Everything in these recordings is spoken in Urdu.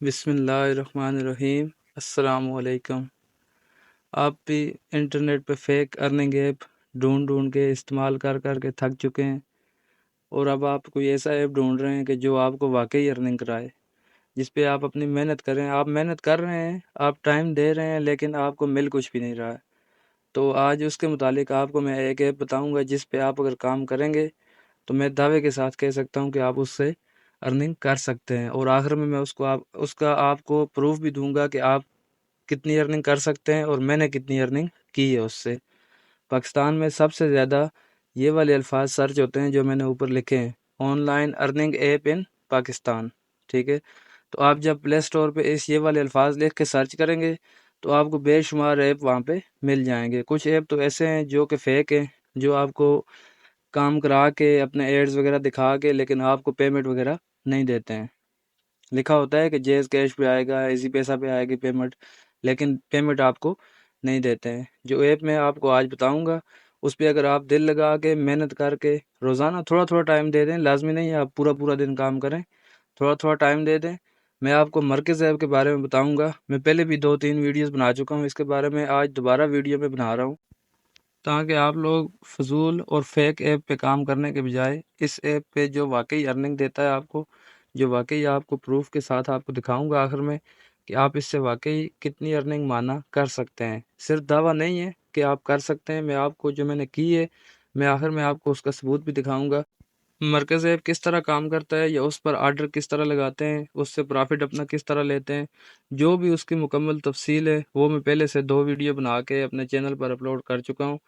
بسم اللہ الرحمن الرحیم۔ السلام علیکم۔ آپ بھی انٹرنیٹ پہ فیک ارننگ ایپ ڈھونڈ کے استعمال کر کے تھک چکے ہیں، اور اب آپ کوئی ایسا ایپ ڈھونڈ رہے ہیں کہ جو آپ کو واقعی ارننگ کرائے، جس پہ آپ اپنی محنت کریں۔ آپ محنت کر رہے ہیں، آپ ٹائم دے رہے ہیں، لیکن آپ کو مل کچھ بھی نہیں رہا ہے۔ تو آج اس کے متعلق آپ کو میں ایک ایپ بتاؤں گا جس پہ آپ اگر کام کریں گے تو میں دعوے کے ساتھ کہہ سکتا ہوں کہ آپ اس سے ارننگ کر سکتے ہیں، اور آخر میں اس کا آپ کو پروف بھی دوں گا کہ آپ کتنی ارننگ کر سکتے ہیں اور میں نے کتنی ارننگ کی ہے اس سے۔ پاکستان میں سب سے زیادہ یہ والے الفاظ سرچ ہوتے ہیں جو میں نے اوپر لکھے ہیں: آن لائن ارننگ ایپ ان پاکستان، ٹھیک ہے؟ تو آپ جب پلے اسٹور پہ یہ والے الفاظ لکھ کے سرچ کریں گے تو آپ کو بے شمار ایپ وہاں پہ مل جائیں گے۔ کچھ ایپ تو ایسے ہیں جو کہ فیک ہیں، جو آپ کو کام کرا کے اپنے ایڈز وغیرہ دکھا کے لیکن آپ کو پیمنٹ وغیرہ نہیں دیتے ہیں۔ لکھا ہوتا ہے کہ جیز کیش پہ آئے گا، ایزی پیسہ پہ آئے گی پیمنٹ، لیکن پیمنٹ آپ کو نہیں دیتے ہیں۔ جو ایپ میں آپ کو آج بتاؤں گا اس پہ اگر آپ دل لگا کے محنت کر کے روزانہ تھوڑا تھوڑا ٹائم دے دیں، لازمی نہیں ہے آپ پورا دن کام کریں، تھوڑا تھوڑا ٹائم دے دیں۔ میں آپ کو مرکز ایپ کے بارے میں بتاؤں گا۔ میں پہلے بھی 2-3 ویڈیوز بنا چکا ہوں اس کے بارے میں، آج دوبارہ ویڈیو میں بنا رہا ہوں تاکہ آپ لوگ فضول اور فیک ایپ پہ کام کرنے کے بجائے اس ایپ پہ جو واقعی ارننگ دیتا ہے آپ کو، جو واقعی آپ کو پروف کے ساتھ آپ کو دکھاؤں گا آخر میں کہ آپ اس سے واقعی کتنی ارننگ مانا کر سکتے ہیں۔ صرف دعویٰ نہیں ہے کہ آپ کر سکتے ہیں، میں آپ کو جو میں نے کی ہے میں آخر میں آپ کو اس کا ثبوت بھی دکھاؤں گا۔ مرکز ایپ کس طرح کام کرتا ہے یا اس پر آرڈر کس طرح لگاتے ہیں، اس سے پرافٹ اپنا کس طرح لیتے ہیں، جو بھی اس کی مکمل تفصیل ہے وہ میں پہلے سے 2 ویڈیو بنا کے اپنے چینل پر اپلوڈ کر چکا ہوں۔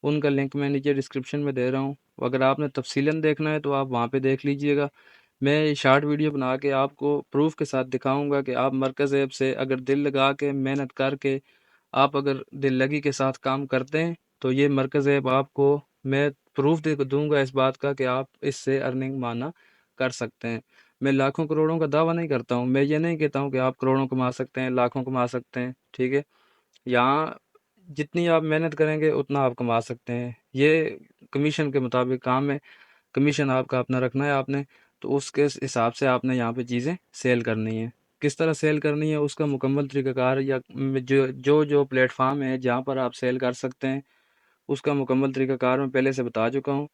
ان کا لنک میں نیچے ڈسکرپشن میں دے رہا ہوں، اگر آپ نے تفصیلاً دیکھنا ہے تو آپ وہاں پہ دیکھ لیجئے گا۔ میں یہ شارٹ ویڈیو بنا کے آپ کو پروف کے ساتھ دکھاؤں گا کہ آپ مرکز ایپ سے اگر دل لگا کے محنت کر کے آپ اگر دل لگی کے ساتھ کام کرتے ہیں تو یہ مرکز ایپ آپ کو میں پروف دوں گا اس بات کا کہ آپ اس سے ارننگ مانا کر سکتے ہیں۔ میں لاکھوں کروڑوں کا دعویٰ نہیں کرتا ہوں، میں یہ نہیں کہتا ہوں کہ آپ کروڑوں کما سکتے ہیں، لاکھوں کما سکتے ہیں، ٹھیک ہے؟ یہاں جتنی آپ محنت کریں گے اتنا آپ کما سکتے ہیں۔ یہ کمیشن کے مطابق کام ہے، کمیشن آپ کا اپنا رکھنا ہے آپ نے، تو اس کے حساب سے آپ نے یہاں پہ چیزیں سیل کرنی ہے۔ کس طرح سیل کرنی ہے اس کا مکمل طریقہ کار، یا جو پلیٹ فارم ہے جہاں پر آپ سیل کر سکتے ہیں اس کا مکمل طریقہ کار میں پہلے سے بتا چکا ہوں۔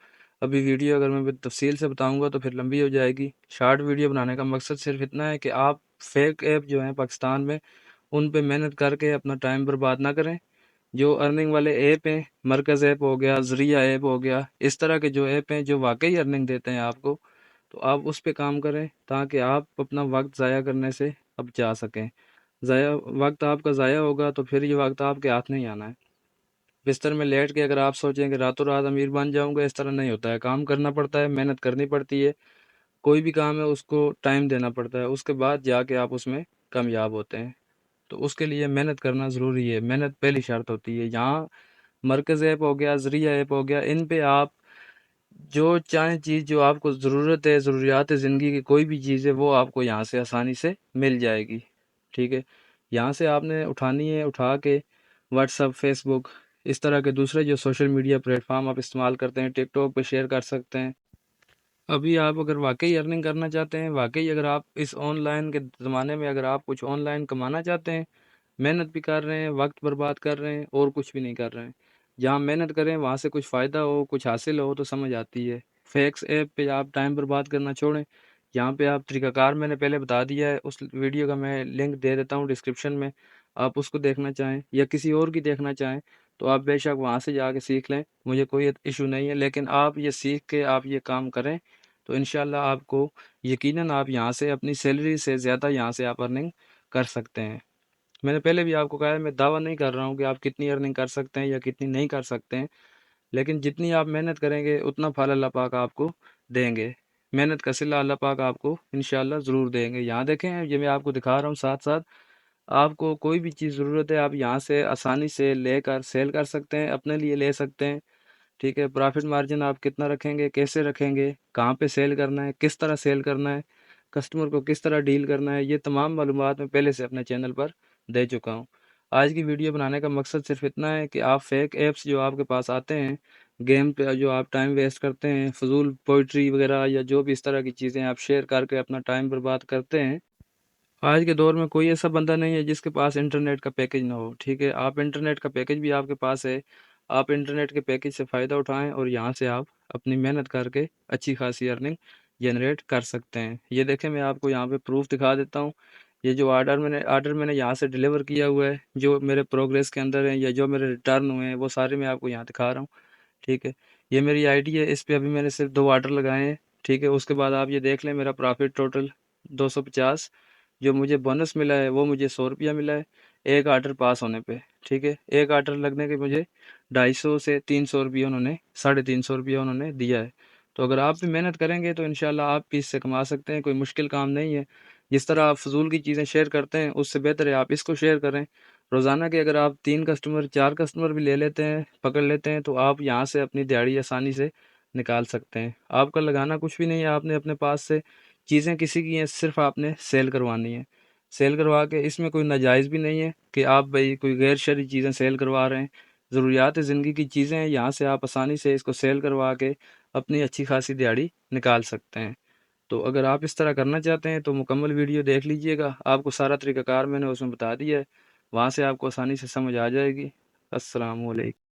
ابھی ویڈیو اگر میں تفصیل سے بتاؤں گا تو پھر لمبی ہو جائے گی۔ شارٹ ویڈیو بنانے کا مقصد صرف اتنا ہے کہ آپ فیک ایپ جو ہیں پاکستان میں ان پہ محنت کر کے اپنا ٹائم برباد نہ کریں۔ جو ارننگ والے ایپ ہیں، مرکز ایپ ہو گیا، ذریعہ ایپ ہو گیا، اس طرح کے جو ایپ ہیں جو واقعی ارننگ دیتے ہیں آپ کو، تو آپ اس پہ کام کریں تاکہ آپ اپنا وقت ضائع کرنے سے اب جا سکیں۔ وقت آپ کا ضائع ہوگا تو پھر یہ وقت آپ کے ہاتھ نہیں آنا ہے۔ بستر میں لیٹ کے اگر آپ سوچیں کہ راتوں رات امیر بن جاؤں گا، اس طرح نہیں ہوتا ہے۔ کام کرنا پڑتا ہے، محنت کرنی پڑتی ہے، کوئی بھی کام ہے اس کو ٹائم دینا پڑتا ہے، اس کے بعد جا کے آپ اس میں کامیاب ہوتے ہیں۔ تو اس کے لیے محنت کرنا ضروری ہے، محنت پہلی شرط ہوتی ہے۔ یہاں مرکز ایپ ہو گیا، ذریعہ ایپ ہو گیا، ان پہ آپ جو چاہیں چیز جو آپ کو ضرورت ہے، ضروریات زندگی کی کوئی بھی چیز ہے، وہ آپ کو یہاں سے آسانی سے مل جائے گی، ٹھیک ہے؟ یہاں سے آپ نے اٹھانی ہے، اٹھا کے واٹس ایپ، فیس بک، اس طرح کے دوسرے جو سوشل میڈیا پلیٹ فارم آپ استعمال کرتے ہیں، ٹک ٹاک پہ شیئر کر سکتے ہیں۔ ابھی آپ اگر واقعی ارننگ کرنا چاہتے ہیں، واقعی اگر آپ اس آن لائن کے زمانے میں اگر آپ کچھ آن لائن کمانا چاہتے ہیں، محنت بھی کر رہے ہیں، وقت برباد کر رہے ہیں اور کچھ بھی نہیں کر رہے ہیں، جہاں محنت کریں وہاں سے کچھ فائدہ ہو، کچھ حاصل ہو تو سمجھ آتی ہے۔ فیکس ایپ پہ آپ ٹائم برباد کرنا چھوڑیں۔ یہاں پہ آپ طریقہ کار میں نے پہلے بتا دیا ہے، اس ویڈیو کا میں لنک دے دیتا ہوں ڈسکرپشن میں، آپ اس کو دیکھنا چاہیں یا کسی اور کی دیکھنا چاہیں تو آپ بے شک وہاں سے جا کے سیکھ لیں، مجھے کوئی ایشو نہیں ہے، لیکن آپ یہ سیکھ کے آپ یہ کام کریں تو انشاءاللہ آپ کو یقیناً آپ یہاں سے اپنی سیلری سے زیادہ یہاں سے آپ ارننگ کر سکتے ہیں۔ میں نے پہلے بھی آپ کو کہا ہے، میں دعویٰ نہیں کر رہا ہوں کہ آپ کتنی ارننگ کر سکتے ہیں یا کتنی نہیں کر سکتے ہیں، لیکن جتنی آپ محنت کریں گے اتنا پھل اللہ پاک آپ کو دیں گے۔ محنت کا صلہ اللہ پاک آپ کو انشاءاللہ ضرور دیں گے۔ یہاں دیکھیں، یہ میں آپ کو دکھا رہا ہوں، ساتھ ساتھ آپ کو کوئی بھی چیز ضرورت ہے آپ یہاں سے آسانی سے لے کر سیل کر سکتے ہیں، اپنے لیے لے سکتے ہیں، ٹھیک ہے؟ پرافٹ مارجن آپ کتنا رکھیں گے، کیسے رکھیں گے، کہاں پہ سیل کرنا ہے، کس طرح سیل کرنا ہے، کسٹمر کو کس طرح ڈیل کرنا ہے، یہ تمام معلومات میں پہلے سے اپنے چینل پر دے چکا ہوں۔ آج کی ویڈیو بنانے کا مقصد صرف اتنا ہے کہ آپ فیک ایپس جو آپ کے پاس آتے ہیں، گیم پہ جو آپ ٹائم ویسٹ کرتے ہیں، فضول پوئٹری وغیرہ یا جو بھی اس طرح کی چیزیں آپ شیئر کر کے اپنا ٹائم برباد کرتے ہیں، آج کے دور میں کوئی ایسا بندہ نہیں ہے جس کے پاس انٹرنیٹ کا پیکج نہ ہو، ٹھیک ہے؟ آپ انٹرنیٹ کا پیکج بھی آپ کے پاس ہے، آپ انٹرنیٹ کے پیکج سے فائدہ اٹھائیں اور یہاں سے آپ اپنی محنت کر کے اچھی خاصی ارننگ جنریٹ کر سکتے ہیں۔ یہ دیکھیں، میں آپ کو یہاں پہ پروف دکھا دیتا ہوں۔ یہ جو آرڈر میں نے یہاں سے ڈیلیور کیا ہوا ہے، جو میرے پروگریس کے اندر ہیں یا جو میرے ریٹرن ہوئے ہیں، وہ سارے میں آپ کو یہاں دکھا رہا ہوں، ٹھیک ہے؟ یہ میری آئی ڈی ہے، اس پہ ابھی میں نے صرف 2 آرڈر لگائے ہیں، ٹھیک ہے؟ اس کے بعد آپ یہ دیکھ لیں، میرا پرافٹ ٹوٹل 250، جو مجھے بونس ملا ہے وہ مجھے 100 روپیہ ملا ہے ایک آرڈر پاس ہونے پہ، ٹھیک ہے؟ ایک آرڈر لگنے کے مجھے 250 سے 300 روپیہ انہوں نے 350 روپیہ انہوں نے دیا ہے۔ تو اگر آپ بھی محنت کریں گے تو انشاءاللہ آپ بھی اس سے کما سکتے ہیں، کوئی مشکل کام نہیں ہے۔ جس طرح آپ فضول کی چیزیں شیئر کرتے ہیں، اس سے بہتر ہے آپ اس کو شیئر کریں۔ روزانہ کے اگر آپ 3 کسٹمر 4 کسٹمر بھی لے لیتے ہیں، پکڑ لیتے ہیں، تو آپ یہاں سے اپنی دیہڑی آسانی سے نکال سکتے ہیں۔ آپ کا لگانا کچھ بھی نہیں ہے، آپ نے اپنے پاس سے چیزیں کسی کی ہیں، صرف آپ نے سیل کروانی ہے۔ سیل کروا کے اس میں کوئی ناجائز بھی نہیں ہے کہ آپ بھائی کوئی غیر شرعی چیزیں سیل کروا رہے ہیں۔ ضروریات زندگی کی چیزیں ہیں، یہاں سے آپ آسانی سے اس کو سیل کروا کے اپنی اچھی خاصی دیہڑی نکال سکتے ہیں۔ تو اگر آپ اس طرح کرنا چاہتے ہیں تو مکمل ویڈیو دیکھ لیجئے گا، آپ کو سارا طریقہ کار میں نے اس میں بتا دیا ہے، وہاں سے آپ کو آسانی سے سمجھ آ جائے گی۔ السلام علیکم۔